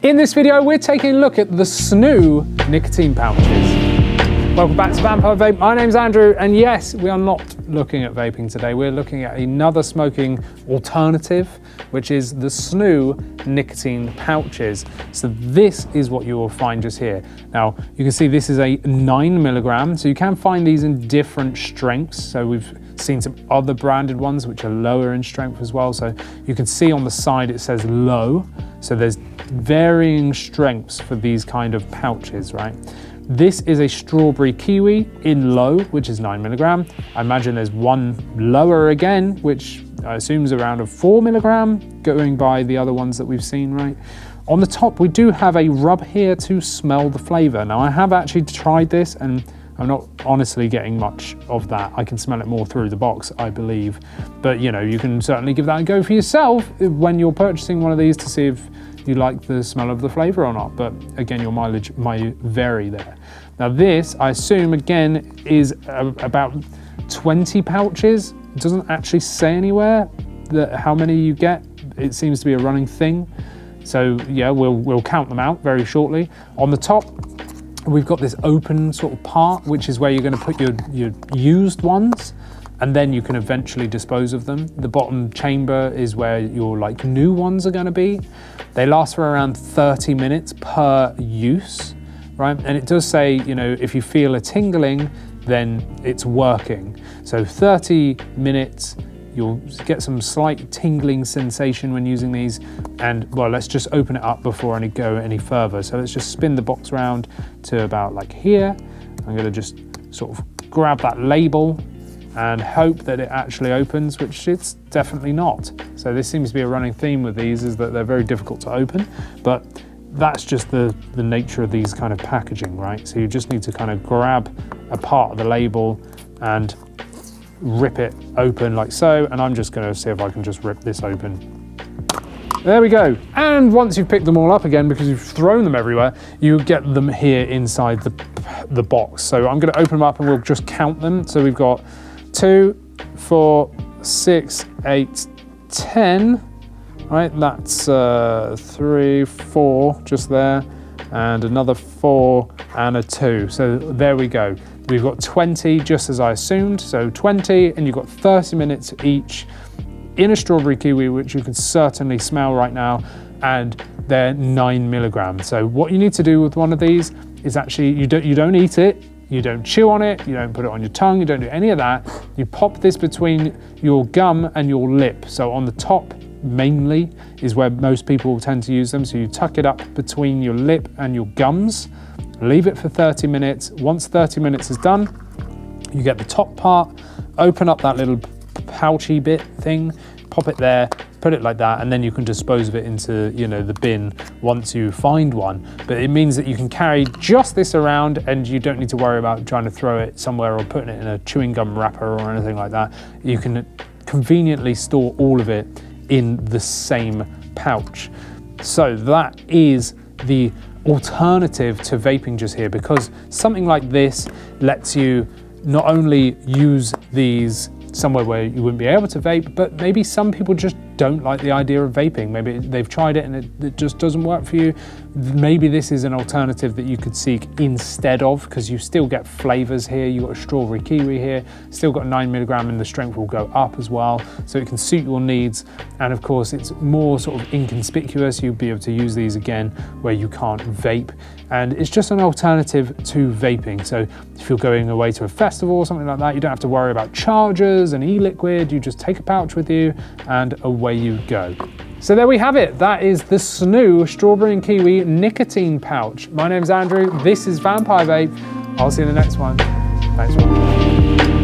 In this video, we're taking a look at the snus nicotine pouches. Welcome back to Vampire Vape. My name's Andrew, and yes, we are not looking at vaping today. We're looking at another smoking alternative, which is the snus nicotine pouches. So this is what you will find just here. Now, you can see this is a 9 milligram, so you can find these in different strengths. So we've seen some other branded ones which are lower in strength as well. So you can see on the side it says low. So there's varying strengths for these kind of pouches, right? This is a strawberry kiwi in low, which is 9 milligram. I imagine there's one lower again, which I assume is around a 4 milligram, going by the other ones that we've seen, right? On the top, we do have a rub here to smell the flavor. Now I have actually tried this and I'm not honestly getting much of that. I can smell it more through the box, I believe. But you know, you can certainly give that a go for yourself when you're purchasing one of these to see if you like the smell of the flavor or not. But again, your mileage might vary there. Now this, I assume again, is about 20 pouches. It doesn't actually say anywhere how many you get. It seems to be a running thing. So yeah, we'll count them out very shortly. On the top, we've got this open sort of part, which is where you're going to put your used ones, and then you can eventually dispose of them. The bottom chamber is where your like new ones are going to be. They last for around 30 minutes per use, right? And it does say, you know, if you feel a tingling, then it's working. So 30 minutes, you'll get some slight tingling sensation when using these. And well, let's just open it up before I go any further. So let's just spin the box around to about like here. I'm gonna just sort of grab that label and hope that it actually opens, which it's definitely not. So this seems to be a running theme with these, is that they're very difficult to open, but that's just the nature of these kind of packaging, right? So you just need to kind of grab a part of the label and rip it open like so, and I'm just going to see if I can just rip this open. There we go. And once you've picked them all up again, because you've thrown them everywhere, you get them here inside the box. So I'm going to open them up and we'll just count them. So we've got 2, 4, 6, 8, 10, right? That's 3, 4 just there, and another 4 and a 2. So there we go. We've got 20, just as I assumed, so 20, and you've got 30 minutes each in a strawberry kiwi, which you can certainly smell right now, and they're 9 milligrams. So what you need to do with one of these is actually, you don't eat it, you don't chew on it, you don't put it on your tongue, you don't do any of that. You pop this between your gum and your lip. So on the top, mainly, is where most people tend to use them. So you tuck it up between your lip and your gums, leave it for 30 minutes. Once 30 minutes is done, you get the top part, open up that little pouchy bit thing, pop it there, put it like that, and then you can dispose of it into, you know, the bin once you find one. But it means that you can carry just this around and you don't need to worry about trying to throw it somewhere or putting it in a chewing gum wrapper or anything like that. You can conveniently store all of it in the same pouch. So that is the alternative to vaping just here, because something like this lets you not only use these somewhere where you wouldn't be able to vape, but maybe some people just don't like the idea of vaping. Maybe they've tried it and it just doesn't work for you. Maybe this is an alternative that you could seek instead of, because you still get flavors here. You've got a strawberry kiwi here, still got 9 milligram, and the strength will go up as well. So it can suit your needs. And of course, it's more sort of inconspicuous. You'll be able to use these again where you can't vape. And it's just an alternative to vaping. So if you're going away to a festival or something like that, you don't have to worry about chargers and e-liquid. You just take a pouch with you and away you go. So there we have it. That is the snus Strawberry and Kiwi Nicotine Pouch. My name's Andrew. This is Vampire Vape. I'll see you in the next one. Thanks for watching.